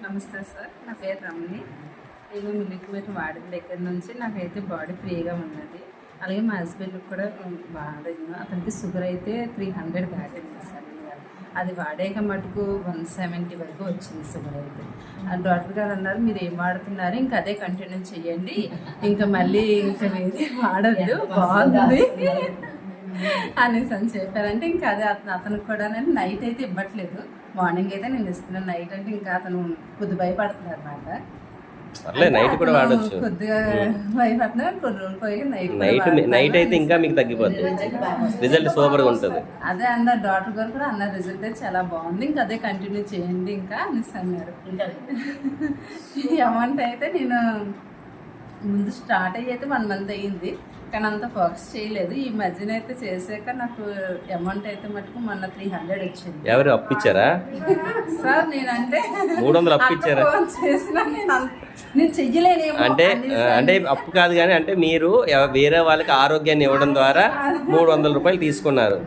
నమస్తే సార్, నా పేరు రమణి. నేను మిల్క్ మెట్ వాడిన దగ్గర నుంచి నాకైతే బాడీ ఫ్రీగా ఉన్నది. అలాగే మా హస్బెండ్కి కూడా వాడాను. అతనికి షుగర్ అయితే 300 దాటింది సార్. అది వాడాక మటుకు 170 వరకు వచ్చింది షుగర్ అయితే. డాక్టర్ గారు అన్నారు, మీరు ఏం వాడుతున్నారు, ఇంకా అదే కంటిన్యూ చేయండి, ఇంకా మళ్ళీ ఇంకా వేరే వాడద్దు, బాగుంది అనేసి అని చెప్పారంటే ఇంకా అదే అతనికి కూడా నైట్ అయితే ఇవ్వట్లేదు, మార్నింగ్ అయితే నేను ఇస్తున్నాను. నైట్ అంటే ఇంకా అతను కొద్ది భయపడుతున్నారు అన్నమాట. నైట్ కూడా వాడచ్చు, కొద్దిగా భయపడుతున్నారు. కొన్ని రోజులు పోయి నైట్ అయితే ఇంకా మీకు తగ్గిపోతుంది, రిజల్ట్ సూపర్ గా ఉంటుంది. అదే అన్నారు డాక్టర్ గారు కూడా అన్నారు, రిజల్ట్ అయితే చాలా బాగుంది, ఇంకా అదే కంటిన్యూ చేయండి ఇంకా అనేసి అన్నారు. ఈ అమౌంట్ అయితే నేను ముందు స్టార్ట్ అయ్యి అయితే 1 month అయ్యింది, కానీ అంత ఫోకస్ చేయలేదు. ఈ మధ్యన అయితే చేసాక నాకు అమౌంట్ అయితే మటుకు మొన్న 300 వచ్చింది. ఎవరు అప్పిచ్చారా సార్? నేనంటే 300 అప్పిచ్చారా? చేసిన నేను చెయ్యలేను అంటే అప్పు కాదు కానీ, అంటే మీరు వేరే వాళ్ళకి ఆరోగ్యాన్ని ఇవ్వడం ద్వారా 300 రూపాయలు తీసుకున్నారు.